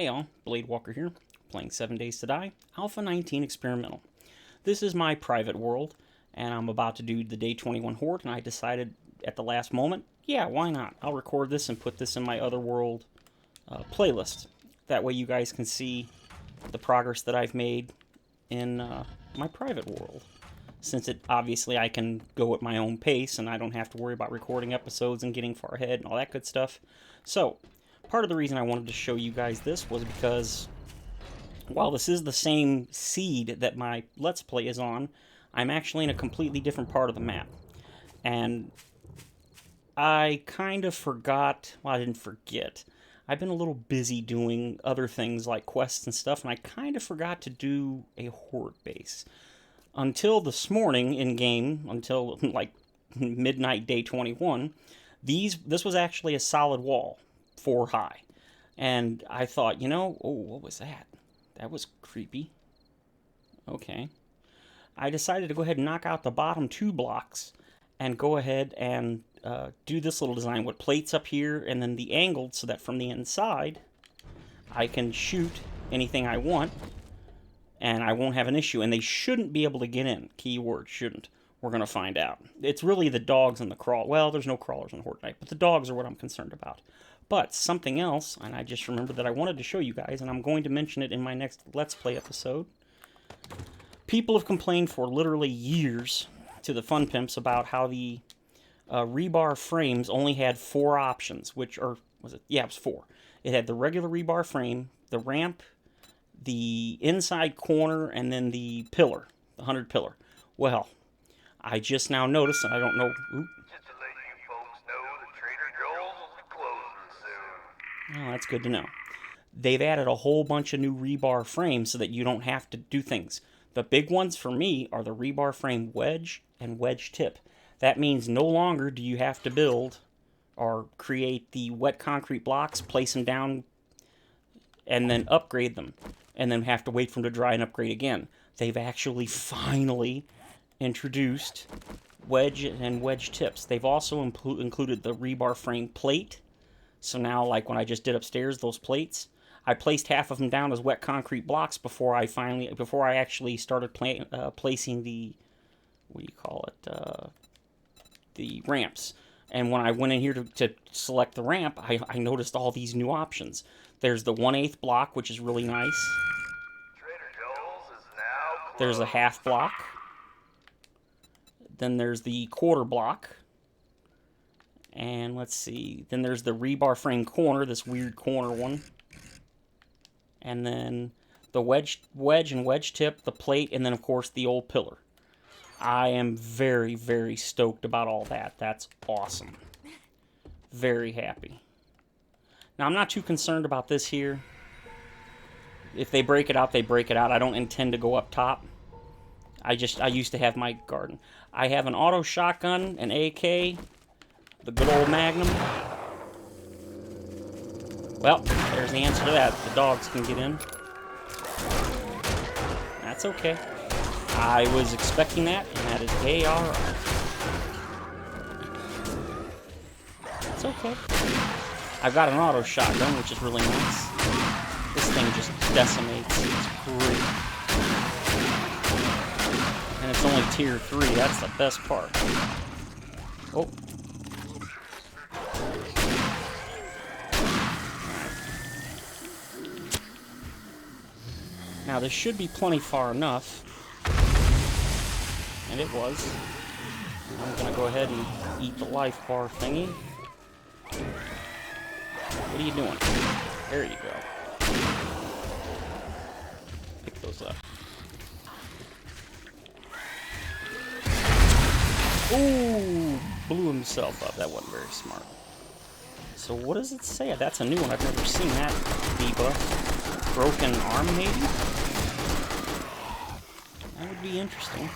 Hey all, Blade Walker here, playing 7 Days to Die, Alpha 19 Experimental. This is my private world, and I'm about to do the Day 21 Horde, and I decided at the last moment, yeah, why not? I'll record this and put this in my Otherworld playlist. That way you guys can see the progress that I've made in my private world. Since obviously I can go at my own pace, and I don't have to worry about recording episodes and getting far ahead and all that good stuff. So, part of the reason I wanted to show you guys this was because while this is the same seed that my Let's Play is on, I'm actually in a completely different part of the map. And I kind of forgot, well, I didn't forget. I've been a little busy doing other things like quests and stuff, and I kind of forgot to do a Horde base. Until this morning in-game, until like midnight day 21, this was actually a solid wall. 4 high. And I thought, you know, oh, what was that? That was creepy. Okay. I decided to go ahead and knock out the bottom 2 blocks and go ahead and do this little design with plates up here and then the angled so that from the inside I can shoot anything I want and I won't have an issue. And they shouldn't be able to get in. Keyword, shouldn't. We're going to find out. It's really the dogs and the crawl. Well, there's no crawlers in Horde Night, but the dogs are what I'm concerned about. But something else, and I just remembered that I wanted to show you guys, and I'm going to mention it in my next Let's Play episode. People have complained for literally years to the Fun Pimps about how the rebar frames only had 4 options, which are, was it? Yeah, it was 4. It had the regular rebar frame, the ramp, the inside corner, and then the pillar, the 100 pillar. Well, I just now noticed, and I don't know... Oop. Oh, that's good to know. They've added a whole bunch of new rebar frames so that you don't have to do things. The big ones for me are the rebar frame wedge and wedge tip. That means no longer do you have to build or create the wet concrete blocks, place them down, and then upgrade them, and then have to wait for them to dry and upgrade again. They've actually finally introduced wedge and wedge tips. They've also included the rebar frame plate. So now, like when I just did upstairs, those plates, I placed half of them down as wet concrete blocks before I actually started placing the, what do you call it, the ramps. And when I went in here to select the ramp, I noticed all these new options. There's the 1/8 block, which is really nice. There's a half block. Then there's the quarter block. And let's see, then there's the rebar frame corner, this weird corner one. And then the wedge and wedge tip, the plate, and then of course the old pillar. I am very, very stoked about all that. That's awesome. Very happy. Now I'm not too concerned about this here. If they break it out, they break it out. I don't intend to go up top. I used to have my garden. I have an auto shotgun, an AK, the good old Magnum. Well, there's the answer to that. The dogs can get in. That's okay. I was expecting that, and that is AR. It's okay. I've got an auto shotgun, which is really nice. This thing just decimates. It's great. And it's only tier 3. That's the best part. Oh. Now, this should be plenty far enough. And it was. I'm going to go ahead and eat the life bar thingy. What are you doing? There you go. Pick those up. Ooh! Blew himself up. That wasn't very smart. So what does it say? That's a new one. I've never seen that debuff. Broken arm, maybe? That would be interesting.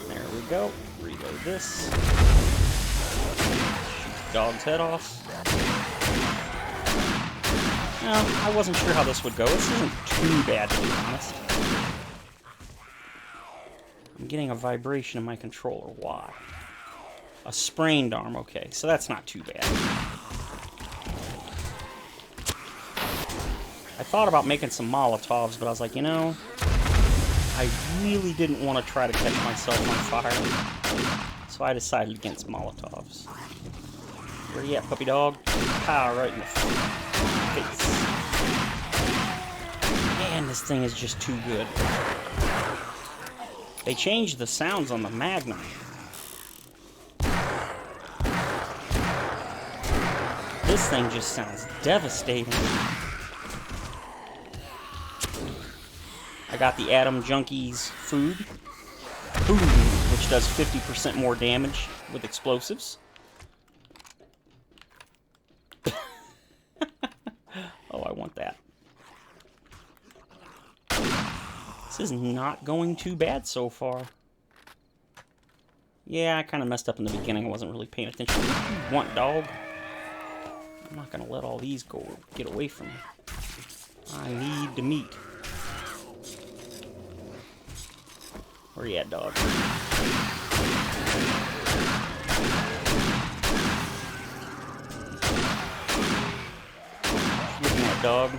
There we go. Reload this. Shoot the dog's head off. No, I wasn't sure how this would go. This isn't too bad, to be honest. I'm getting a vibration in my controller. Why? A sprained arm, okay. So that's not too bad. I thought about making some Molotovs, but I was like, you know, I really didn't want to try to catch myself on fire. So I decided against Molotovs. Where you at, puppy dog? Pow, right in the face. Man, this thing is just too good. They changed the sounds on the Magnum. This thing just sounds devastating. I got the Atom Junkies food, which does 50% more damage with explosives. Oh, I want that. This is not going too bad so far. Yeah, I kind of messed up in the beginning. I wasn't really paying attention. What do you want, dog? I'm not going to let all these get away from me. I need the meat. Where you at, dog? Looking at, dog.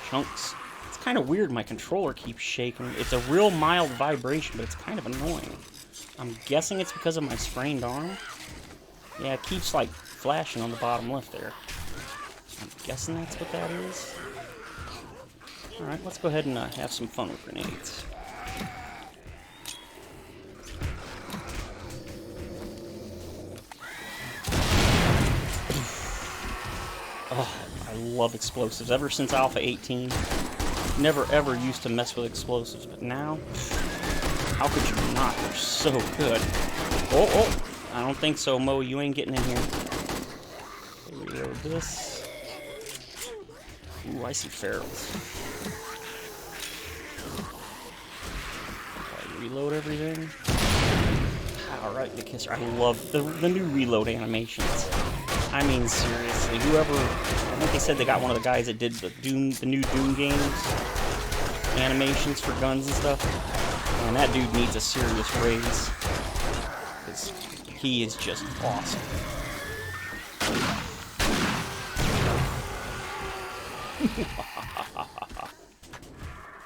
Chunks. It's kind of weird. My controller keeps shaking. It's a real mild vibration, but it's kind of annoying. I'm guessing it's because of my sprained arm. Yeah, it keeps, like, flashing on the bottom left there. I'm guessing that's what that is. Alright, let's go ahead and have some fun with grenades. Oh, I love explosives. Ever since Alpha 18, never ever used to mess with explosives, but now, how could you not? They're so good. Oh, I don't think so, Mo. You ain't getting in here. Reload this. Ooh, I see ferals. Reload everything. Alright, the kisser. I love the new reload animations. I mean, seriously, whoever... I think they said they got one of the guys that did the new Doom games animations for guns and stuff. Man, that dude needs a serious raise. Because he is just awesome.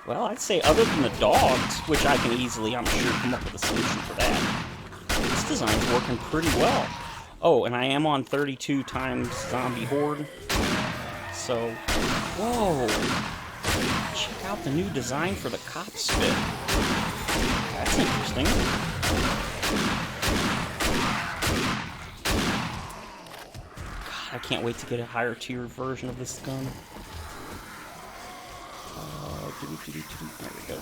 Well, I'd say other than the dogs, which I can easily, I'm sure, come up with a solution for that, this design's working pretty well. Oh, and I am on 32 times zombie horde. So, whoa! Check out the new design for the cop spit. That's interesting. God, I can't wait to get a higher tier version of this gun. There we go.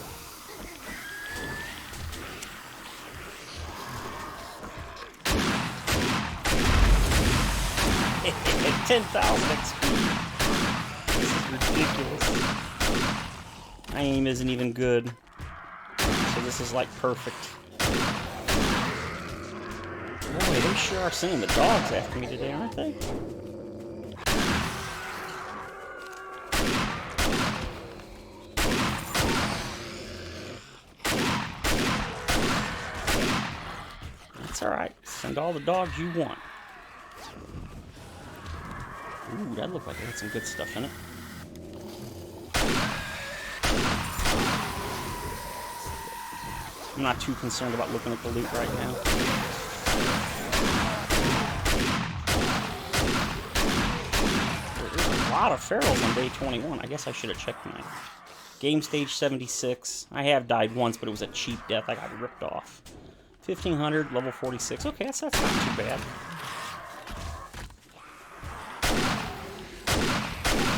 At 10,000 XP. This is ridiculous. My aim isn't even good. So this is like perfect. Boy, they sure are sending the dogs after me today, aren't they? That's alright. Send all the dogs you want. Ooh, that looked like it had some good stuff in it. I'm not too concerned about looking at the loot right now. There's a lot of ferals on day 21. I guess I should have checked mine. Game stage 76. I have died once, but it was a cheap death. I got ripped off. 1500, level 46. Okay, that's not too bad.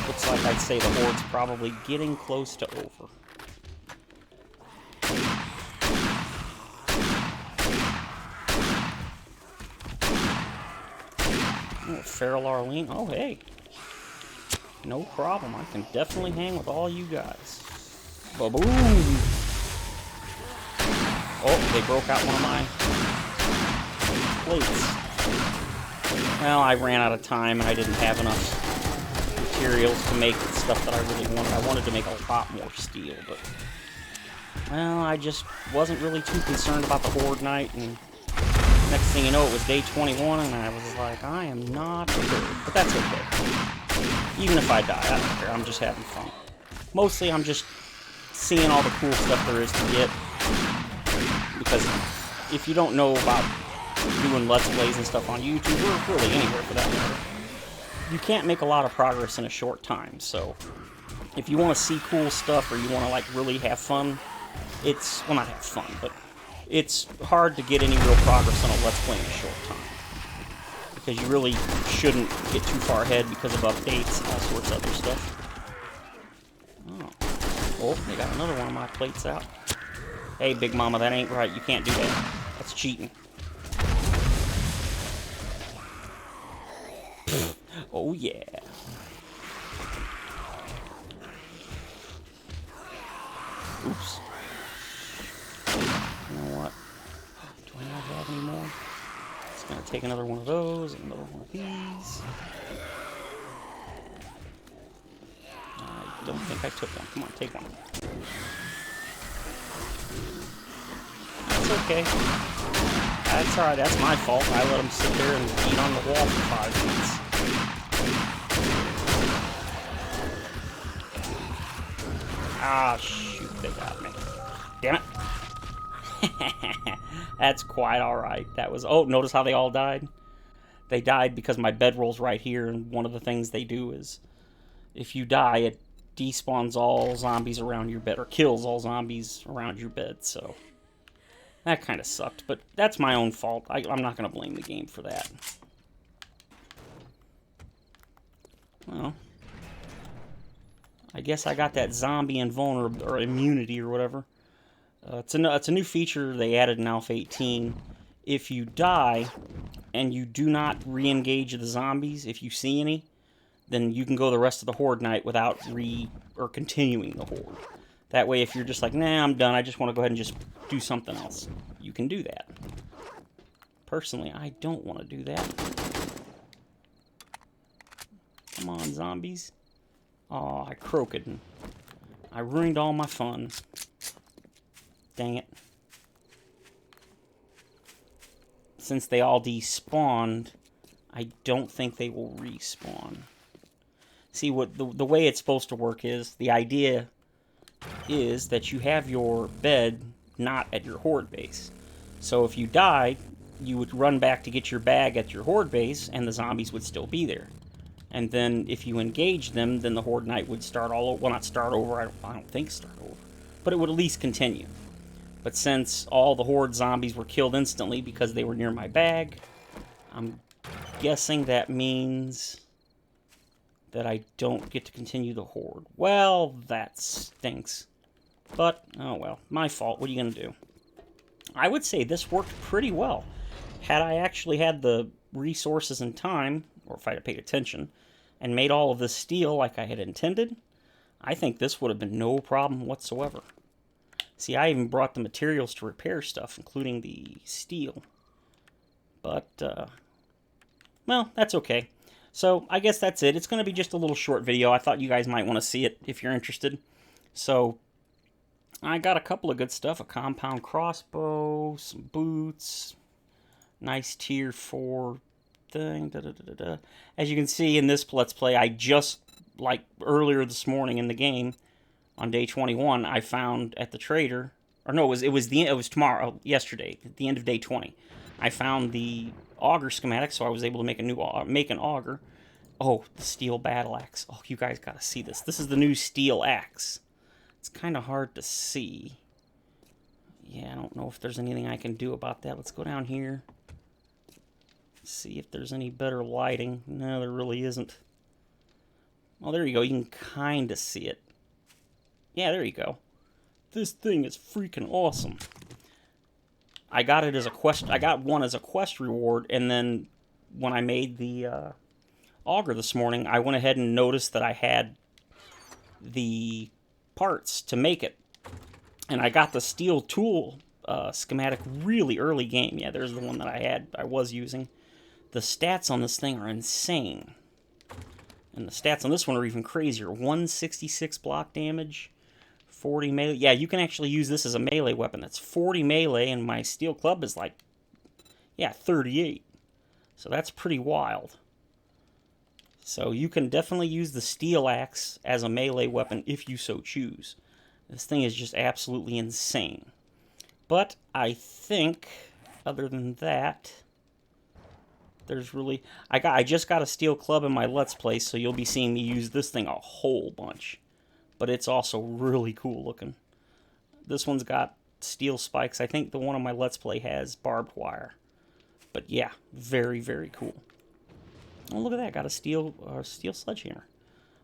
Looks like I'd say the Horde's probably getting close to over. Oh, Feral Arlene. Oh, hey. No problem. I can definitely hang with all you guys. Ba-boom! Oh, they broke out one of my plates. Well, I ran out of time and I didn't have enough materials to make the stuff that I really wanted. I wanted to make a lot more steel, but... Well, I just wasn't really too concerned about the Horde night, and next thing you know, it was day 21, and I was like, I am not prepared. But that's okay. Even if I die, I don't care. I'm just having fun. Mostly, I'm just seeing all the cool stuff there is to get. Because if you don't know about doing Let's Plays and stuff on YouTube, or really anywhere for that matter, you can't make a lot of progress in a short time. So, if you want to see cool stuff or you want to, like, really have fun, it's, well, not have fun, but it's hard to get any real progress on a Let's Play in a short time. Because you really shouldn't get too far ahead because of updates and all sorts of other stuff. Oh, they got another one of my plates out. Hey, Big Mama, that ain't right. You can't do that. That's cheating. Oh, yeah. Oops. You know what? Do I not have any more? It's going to take another one of those and another one of these. I don't think I took one. Come on, take one. That's okay. That's alright, that's my fault. I let them sit there and beat on the wall for 5 minutes. Ah, shoot, they got me. Damn it. That's quite alright. That was... Oh, notice how they all died? They died because my bedroll's right here, and one of the things they do is, if you die, it despawns all zombies around your bed, or kills all zombies around your bed, so... That kind of sucked, but that's my own fault. I'm not going to blame the game for that. Well, I guess I got that zombie invulnerability, or immunity, or whatever. It's a new feature they added in Alpha 18. If you die, and you do not re-engage the zombies, if you see any, then you can go the rest of the Horde night without continuing the Horde. That way, if you're just like, nah, I'm done, I just want to go ahead and just do something else, you can do that. Personally, I don't want to do that. Come on, zombies. Oh, I croaked. I ruined all my fun. Dang it. Since they all despawned, I don't think they will respawn. See, what the way it's supposed to work is, the idea is that you have your bed not at your Horde base. So if you died, you would run back to get your bag at your Horde base, and the zombies would still be there. And then if you engage them, then the Horde night would start all over. Well, not start over, I don't think start over. But it would at least continue. But since all the Horde zombies were killed instantly because they were near my bag, I'm guessing that means that I don't get to continue the Horde. Well, that stinks. But, oh well, my fault. What are you going to do? I would say this worked pretty well. Had I actually had the resources and time, or if I had paid attention, and made all of this steel like I had intended, I think this would have been no problem whatsoever. See, I even brought the materials to repair stuff, including the steel. But, well, that's okay. So, I guess that's it. It's going to be just a little short video. I thought you guys might want to see it if you're interested. So, I got a couple of good stuff. A compound crossbow, some boots, nice tier 4 thing. As you can see in this Let's Play, I just, like earlier this morning in the game, on day 21, I found at the trader, or no, it was tomorrow, yesterday, at the end of day 20. I found the auger schematic, so I was able to make an auger. Oh, the steel battle axe. Oh, you guys gotta see this. This is the new steel axe. It's kind of hard to see. Yeah, I don't know if there's anything I can do about that. Let's go down here. See if there's any better lighting. No, there really isn't. Well, there you go. You can kind of see it. Yeah, there you go. This thing is freaking awesome. I got it as a quest. I got one as a quest reward, and then when I made the auger this morning, I went ahead and noticed that I had the parts to make it. And I got the steel tool schematic really early game. Yeah, there's the one that I was using. The stats on this thing are insane. And the stats on this one are even crazier. 166 block damage, 40 melee. Yeah, you can actually use this as a melee weapon. That's 40 melee, and my steel club is like, yeah, 38. So that's pretty wild. So you can definitely use the steel axe as a melee weapon if you so choose. This thing is just absolutely insane. But I think, other than that, there's really... I just got a steel club in my Let's Play, so you'll be seeing me use this thing a whole bunch. But it's also really cool looking. This one's got steel spikes. I think the one on my Let's Play has barbed wire. But yeah, very, very cool. Oh, look at that. Got a steel sledgehammer.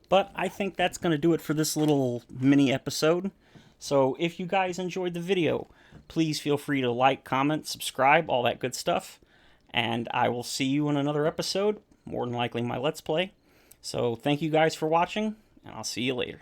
But I think that's going to do it for this little mini episode. So if you guys enjoyed the video, please feel free to like, comment, subscribe, all that good stuff. And I will see you in another episode, more than likely my Let's Play. So thank you guys for watching, and I'll see you later.